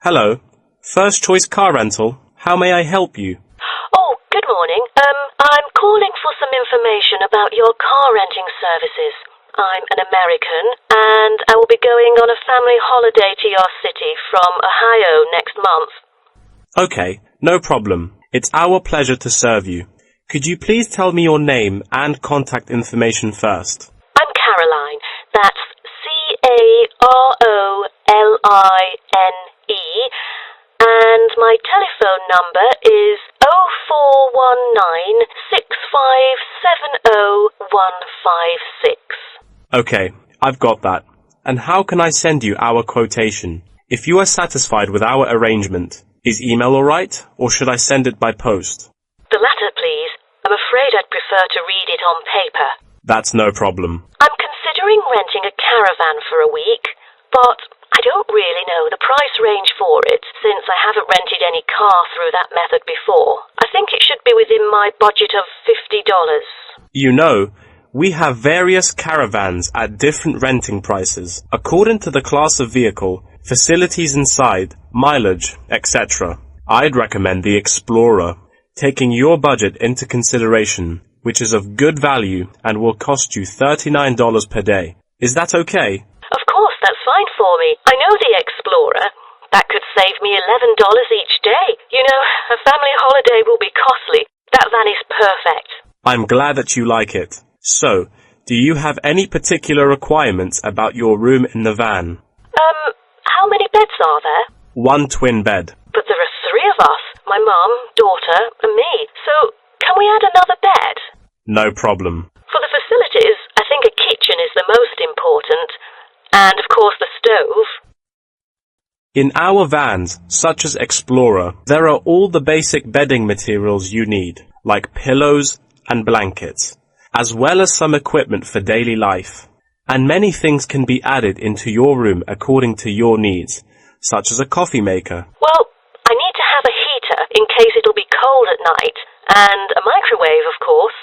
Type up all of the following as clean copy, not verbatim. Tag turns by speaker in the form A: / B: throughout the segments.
A: Hello. First Choice Car Rental. How may I help you?
B: Oh, good morning. I'm calling for some information about your car renting services. I'm an American, and I will be going on a family holiday to your city from Ohio next month.
A: Okay, no problem. It's our pleasure to serve you. Could you please tell me your name and contact information first?
B: I'm Caroline. That's Caroline. And my telephone number is 0419-6570156.
A: Okay, I've got that. And how can I send you our quotation? If you are satisfied with our arrangement, is email alright, or should I send it by post?
B: The latter, please. I'm afraid I'd prefer to read it on paper.
A: That's no problem.
B: I'm considering renting a caravan for a week, but I don't really know the price range for it, since I haven't rented any car through that method before. I think it should be within my budget of $50.
A: You know, we have various caravans at different renting prices, according to the class of vehicle, facilities inside, mileage, etc. I'd recommend the Explorer, taking your budget into consideration, which is of good value and will cost you $39 per day. Is that okay?
B: Of course, that's fine for me. I know the Explorer. That could save me $11 each day. You know, a family holiday will be costly. That van is perfect.
A: I'm glad that you like it. So, do you have any particular requirements about your room in the van?
B: How many beds are there?
A: One twin bed.
B: But there are three of us. My mum, daughter, and me. So, can we add another bed?
A: No problem.
B: For the facilities, I think a kitchen is the most important. And, of course, the stove.
A: In our vans, such as Explorer, there are all the basic bedding materials you need, like pillows and blankets, as well as some equipment for daily life. And many things can be added into your room according to your needs, such as a coffee maker.
B: Well, I need to have a heater in case it'll be cold at night, and a microwave, of course.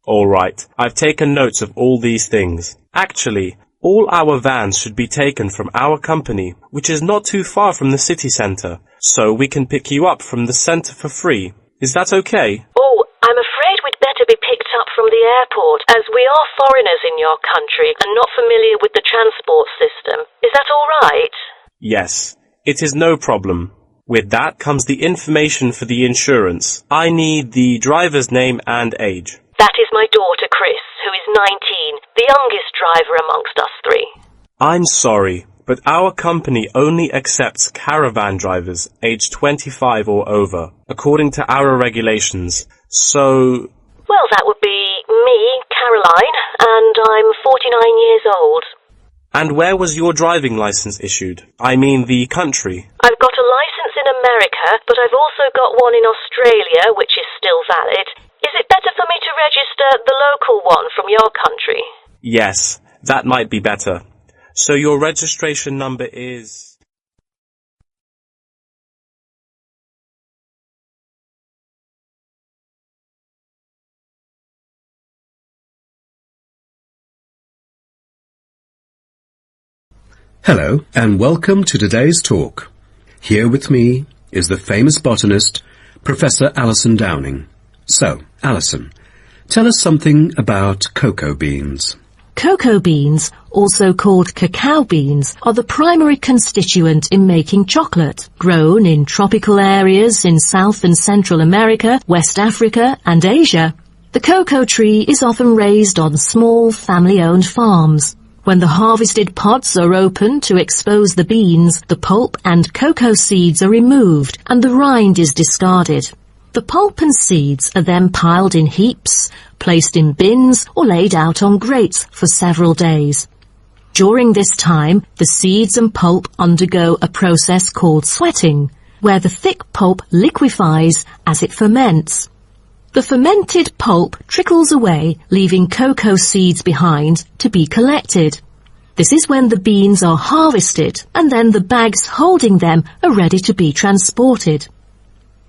A: All right, I've taken notes of all these things. Actually, all our vans should be taken from our company, which is not too far from the city centre, so we can pick you up from the centre for free. Is that okay?
B: Oh, I'm afraid we'd better be picked up from the airport, as we are foreigners in your country and not familiar with the transport system. Is that all right?
A: Yes, it is no problem. With that comes the information for the insurance. I need the driver's name and age.
B: That is my daughter, Chris, who is 19, the youngest driver amongst us three.
A: I'm sorry, but our company only accepts caravan drivers aged 25 or over, according to our regulations. So...
B: Well, that would be me, Caroline, and I'm 49 years old.
A: And where was your driving license issued? I mean the country.
B: I've got a license in America, but I've also got one in Australia, which is still valid. Is it better for me to register the local one from your country?
A: Yes, that might be better. So your registration number is...
C: Hello, and welcome to today's talk. Here with me is the famous botanist, Professor Alison Downing. So, Alison, tell us something about cocoa beans.
D: Cocoa beans, also called cacao beans, are the primary constituent in making chocolate, grown in tropical areas in South and Central America, West Africa and Asia. The cocoa tree is often raised on small family-owned farms. When the harvested pods are opened to expose the beans, the pulp and cocoa seeds are removed and the rind is discarded. The pulp and seeds are then piled in heaps, placed in bins or laid out on grates for several days. During this time, the seeds and pulp undergo a process called sweating, where the thick pulp liquefies as it ferments. The fermented pulp trickles away, leaving cocoa seeds behind to be collected. This is when the beans are harvested, and then the bags holding them are ready to be transported.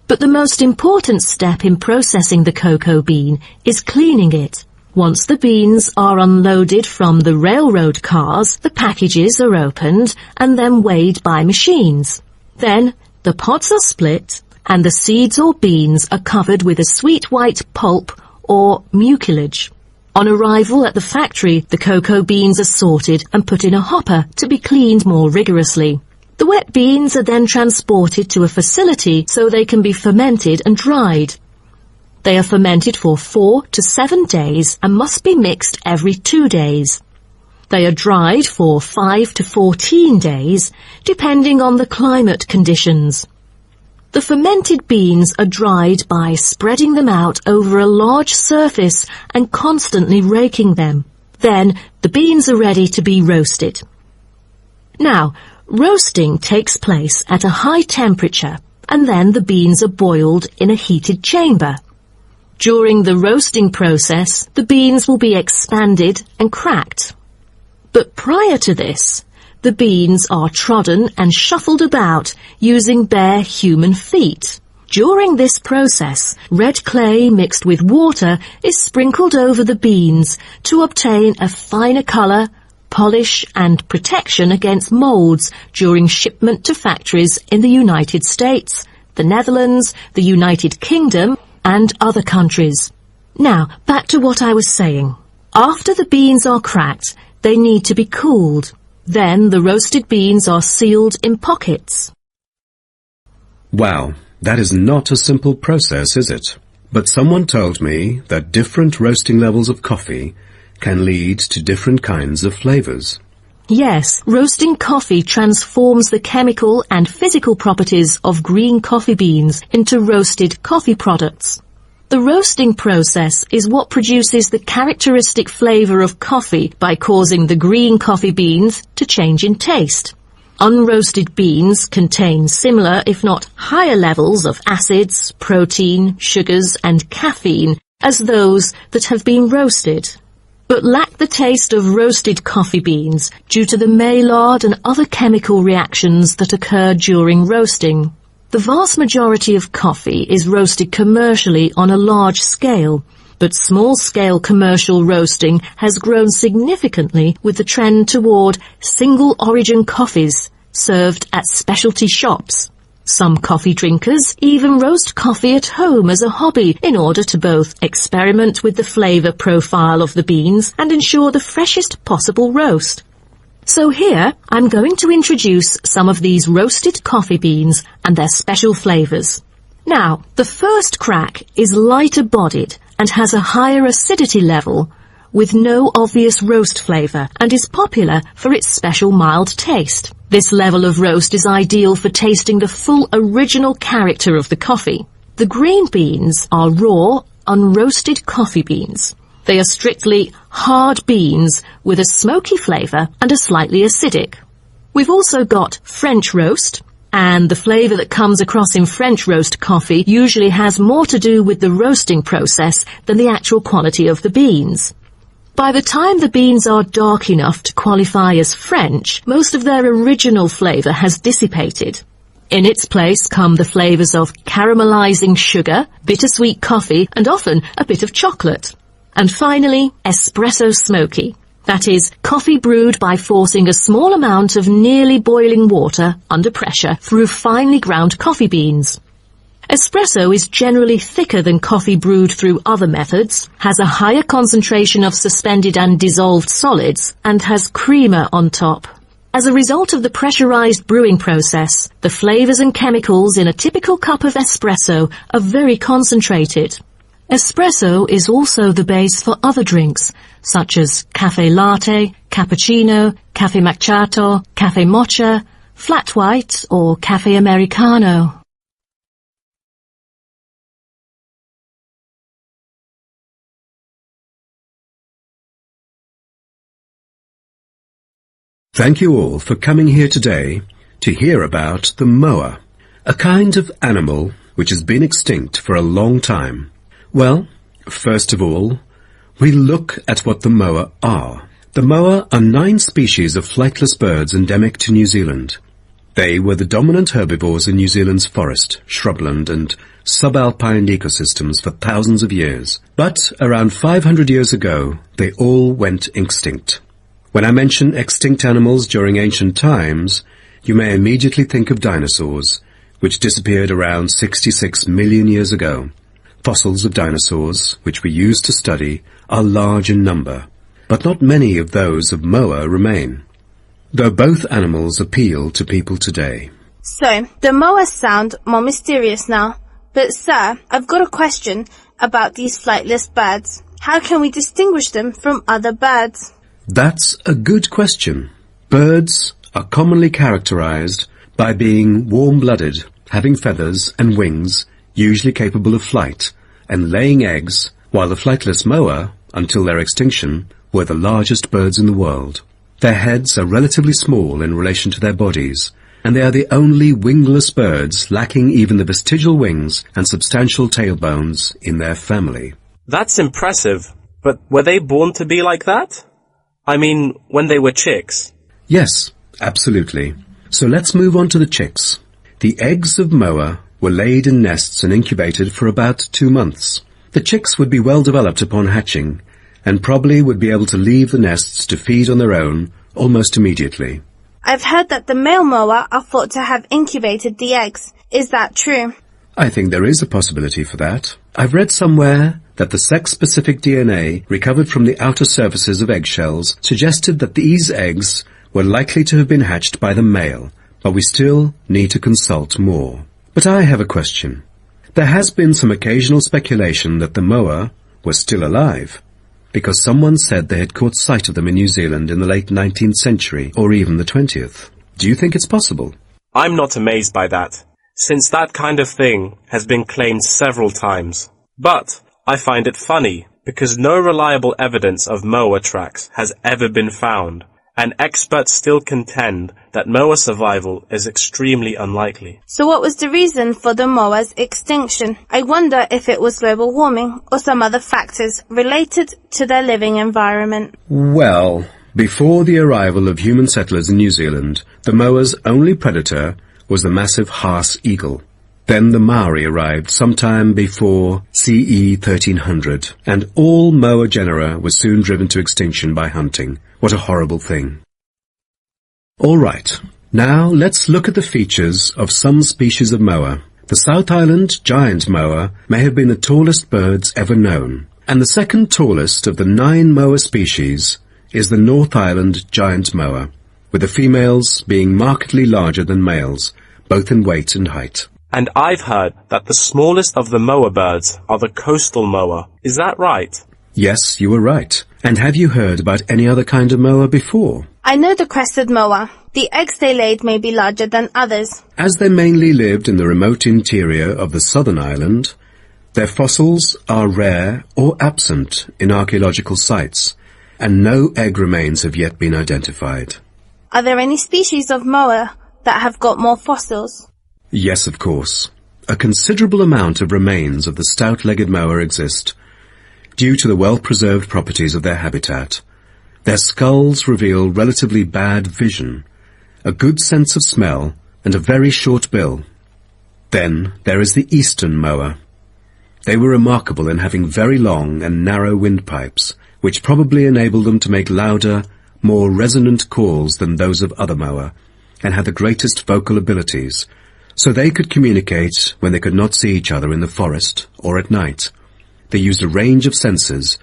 D: But the most important step in processing the cocoa bean is cleaning it. Once the beans are unloaded from the railroad cars, the packages are opened and then weighed by machines. Then the pods are split and the seeds or beans are covered with a sweet white pulp or mucilage. On arrival at the factory, the cocoa beans are sorted and put in a hopper to be cleaned more rigorously. The wet beans are then transported to a facility so they can be fermented and dried. They are fermented for 4 to 7 days and must be mixed every 2 days. They are dried for 5 to 14 days, depending on the climate conditions. The fermented beans are dried by spreading them out over a large surface and constantly raking them. Then the beans are ready to be roasted. Now, roasting takes place at a high temperature, and then the beans are boiled in a heated chamber. During the roasting process, the beans will be expanded and cracked. But prior to this, the beans are trodden and shuffled about using bare human feet. During this process, red clay mixed with water is sprinkled over the beans to obtain a finer colour, polish and protection against moulds during shipment to factories in the United States, the Netherlands, the United Kingdom and other countries. Now, back to what I was saying. After the beans are cracked, they need to be cooled. Then the roasted beans are sealed in pockets.
C: Wow, that is not a simple process, is it? But someone told me that different roasting levels of coffee can lead to different kinds of flavours.
D: Yes, roasting coffee transforms the chemical and physical properties of green coffee beans into roasted coffee products. The roasting process is what produces the characteristic flavour of coffee by causing the green coffee beans to change in taste. Unroasted beans contain similar, if not higher levels of acids, protein, sugars and caffeine as those that have been roasted, but lack the taste of roasted coffee beans due to the Maillard and other chemical reactions that occur during roasting. The vast majority of coffee is roasted commercially on a large scale, but small-scale commercial roasting has grown significantly with the trend toward single-origin coffees served at specialty shops. Some coffee drinkers even roast coffee at home as a hobby in order to both experiment with the flavour profile of the beans and ensure the freshest possible roast. So here, I'm going to introduce some of these roasted coffee beans and their special flavours. Now, the first crack is lighter bodied and has a higher acidity level with no obvious roast flavour and is popular for its special mild taste. This level of roast is ideal for tasting the full original character of the coffee. The green beans are raw, unroasted coffee beans. They are strictly hard beans with a smoky flavour and are slightly acidic. We've also got French roast, and the flavour that comes across in French roast coffee usually has more to do with the roasting process than the actual quality of the beans. By the time the beans are dark enough to qualify as French, most of their original flavour has dissipated. In its place come the flavours of caramelizing sugar, bittersweet coffee, and often a bit of chocolate. And finally, espresso smoky. That is, coffee brewed by forcing a small amount of nearly boiling water under pressure through finely ground coffee beans. Espresso is generally thicker than coffee brewed through other methods, has a higher concentration of suspended and dissolved solids, and has creamer on top. As a result of the pressurized brewing process, the flavors and chemicals in a typical cup of espresso are very concentrated. Espresso is also the base for other drinks, such as cafe latte, cappuccino, cafe macchiato, cafe mocha, flat white, or cafe americano.
C: Thank you all for coming here today to hear about the moa, a kind of animal which has been extinct for a long time. Well, first of all, we look at what the moa are. The moa are 9 species of flightless birds endemic to New Zealand. They were the dominant herbivores in New Zealand's forest, shrubland and subalpine ecosystems for thousands of years. But around 500 years ago, they all went extinct. When I mention extinct animals during ancient times, you may immediately think of dinosaurs, which disappeared around 66 million years ago. Fossils of dinosaurs, which we use to study, are large in number, but not many of those of moa remain, though both animals appeal to people today.
E: So, the moas sound more mysterious now. But sir, I've got a question about these flightless birds. How can we distinguish them from other birds?
C: That's a good question. Birds are commonly characterized by being warm-blooded, having feathers and wings, usually capable of flight, and laying eggs, while the flightless moa, until their extinction, were the largest birds in the world. Their heads are relatively small in relation to their bodies, and they are the only wingless birds lacking even the vestigial wings and substantial tailbones in their family.
A: That's impressive, but were they born to be like that? I mean, when they were chicks.
C: Yes, absolutely. So let's move on to the chicks. The eggs of moa were laid in nests and incubated for about 2 months. The chicks would be well developed upon hatching, and probably would be able to leave the nests to feed on their own almost immediately.
E: I've heard that the male moa are thought to have incubated the eggs. Is that true?
C: I think there is a possibility for that. I've read somewhere that the sex-specific DNA recovered from the outer surfaces of eggshells suggested that these eggs were likely to have been hatched by the male, but we still need to consult more. But I have a question. There has been some occasional speculation that the moa were still alive, because someone said they had caught sight of them in New Zealand in the late 19th century, or even the 20th. Do you think it's possible?
A: I'm not amazed by that, since that kind of thing has been claimed several times. But I find it funny, because no reliable evidence of moa tracks has ever been found, and experts still contend that moa survival is extremely unlikely.
E: So what was the reason for the moa's extinction? I wonder if it was global warming or some other factors related to their living environment.
C: Well, before the arrival of human settlers in New Zealand, the moa's only predator was the massive Haas eagle. Then the Maori arrived sometime before CE 1300, and all moa genera were soon driven to extinction by hunting. What a horrible thing. All right, now let's look at the features of some species of moa. The South Island giant moa may have been the tallest birds ever known, and the second tallest of the 9 moa species is the North Island giant moa, with the females being markedly larger than males, both in weight and height.
A: And I've heard that the smallest of the moa birds are the coastal moa. Is that right?
C: Yes, you were right. And have you heard about any other kind of moa before?
E: I know the crested moa. The eggs they laid may be larger than others.
C: As they mainly lived in the remote interior of the southern island, their fossils are rare or absent in archaeological sites, and no egg remains have yet been identified.
E: Are there any species of moa that have got more fossils?
C: Yes, of course. A considerable amount of remains of the stout-legged moa exist, due to the well-preserved properties of their habitat. Their skulls reveal relatively bad vision, a good sense of smell, and a very short bill. Then there is the eastern moa. They were remarkable in having very long and narrow windpipes, which probably enabled them to make louder, more resonant calls than those of other moa, and had the greatest vocal abilities, so they could communicate when they could not see each other in the forest or at night. They used a range of senses,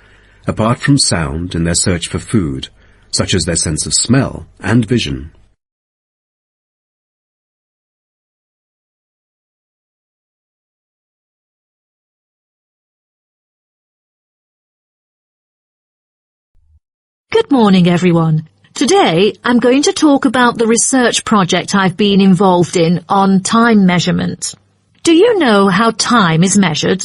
C: apart from sound, in their search for food, such as their sense of smell and vision.
D: Good morning, everyone. Today, I'm going to talk about the research project I've been involved in on time measurement. Do you know how time is measured?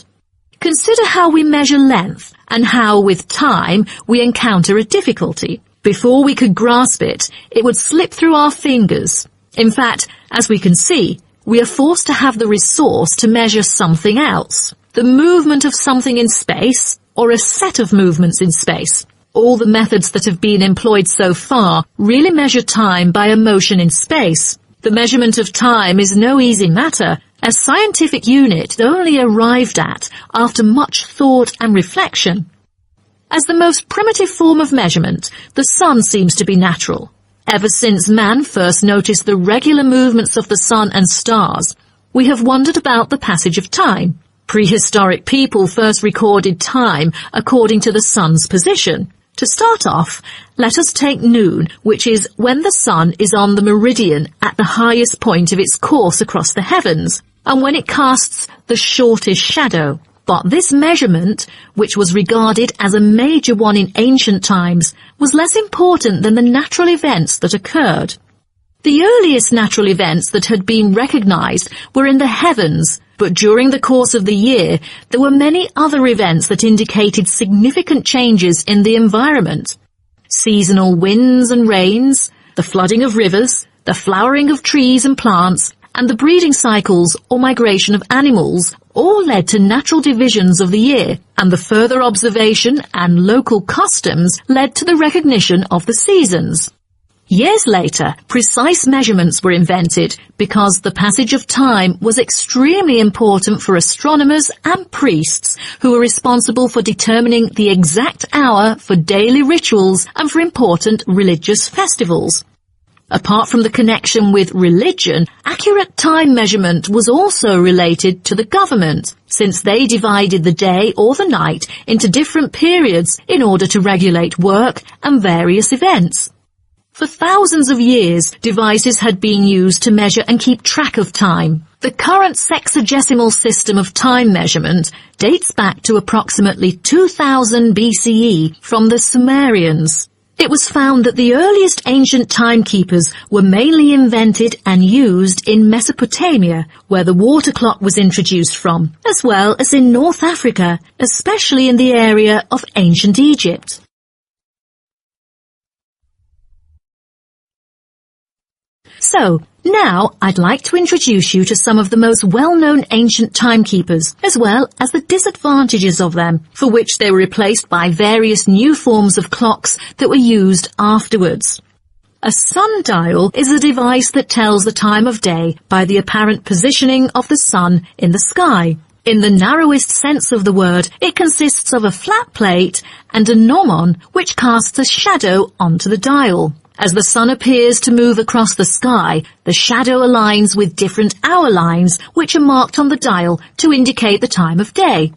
D: Consider how we measure length and how, with time, we encounter a difficulty. Before we could grasp it, it would slip through our fingers. In fact, as we can see, we are forced to have the resource to measure something else, the movement of something in space or a set of movements in space. All the methods that have been employed so far really measure time by a motion in space. The measurement of time is no easy matter, a scientific unit only arrived at after much thought and reflection. As the most primitive form of measurement, the sun seems to be natural. Ever since man first noticed the regular movements of the sun and stars, we have wondered about the passage of time. Prehistoric people first recorded time according to the sun's position. To start off, let us take noon, which is when the sun is on the meridian at the highest point of its course across the heavens, and when it casts the shortest shadow. But this measurement, which was regarded as a major one in ancient times, was less important than the natural events that occurred. The earliest natural events that had been recognized were in the heavens, but during the course of the year there were many other events that indicated significant changes in the environment. Seasonal winds and rains, the flooding of rivers, the flowering of trees and plants, and the breeding cycles or migration of animals all led to natural divisions of the year, and the further observation and local customs led to the recognition of the seasons. Years later, precise measurements were invented because the passage of time was extremely important for astronomers and priests who were responsible for determining the exact hour for daily rituals and for important religious festivals. Apart from the connection with religion, accurate time measurement was also related to the government, since they divided the day or the night into different periods in order to regulate work and various events. For thousands of years, devices had been used to measure and keep track of time. The current sexagesimal system of time measurement dates back to approximately 2000 BCE from the Sumerians. It was found that the earliest ancient timekeepers were mainly invented and used in Mesopotamia, where the water clock was introduced from, as well as in North Africa, especially in the area of ancient Egypt. So, now I'd like to introduce you to some of the most well-known ancient timekeepers, as well as the disadvantages of them, for which they were replaced by various new forms of clocks that were used afterwards. A sundial is a device that tells the time of day by the apparent positioning of the sun in the sky. In the narrowest sense of the word, it consists of a flat plate and a gnomon which casts a shadow onto the dial. As the sun appears to move across the sky, the shadow aligns with different hour lines which are marked on the dial to indicate the time of day.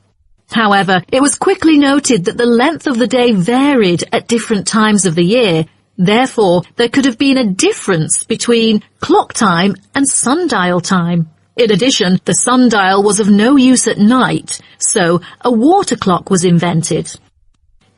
D: However, it was quickly noted that the length of the day varied at different times of the year. Therefore, there could have been a difference between clock time and sundial time. In addition, the sundial was of no use at night, so a water clock was invented.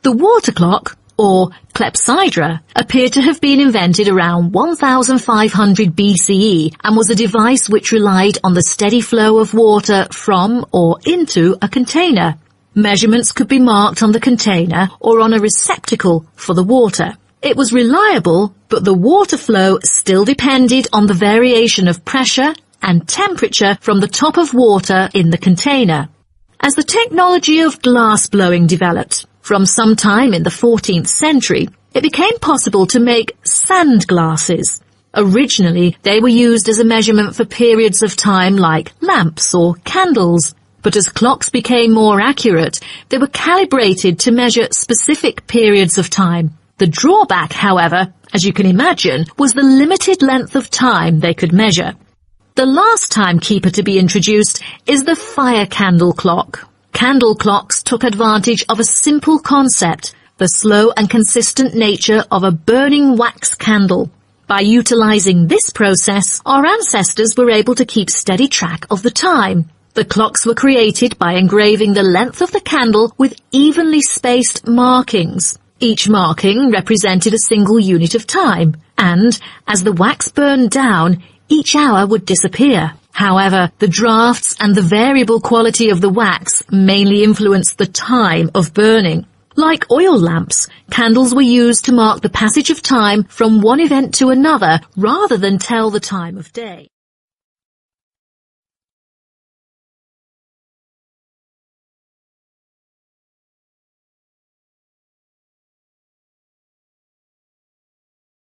D: The water clock, or clepsydra, appeared to have been invented around 1500 BCE and was a device which relied on the steady flow of water from or into a container. Measurements could be marked on the container or on a receptacle for the water. It was reliable, but the water flow still depended on the variation of pressure and temperature from the top of water in the container. As the technology of glass blowing developed, from some time in the 14th century, it became possible to make sand glasses. Originally, they were used as a measurement for periods of time like lamps or candles. But as clocks became more accurate, they were calibrated to measure specific periods of time. The drawback, however, as you can imagine, was the limited length of time they could measure. The last timekeeper to be introduced is the fire candle clock. Candle clocks took advantage of a simple concept, the slow and consistent nature of a burning wax candle. By utilizing this process, our ancestors were able to keep steady track of the time. The clocks were created by engraving the length of the candle with evenly spaced markings. Each marking represented a single unit of time, and as the wax burned down, each hour would disappear. However, the drafts and the variable quality of the wax mainly influenced the time of burning. Like oil lamps, candles were used to mark the passage of time from one event to another rather than tell the time of day.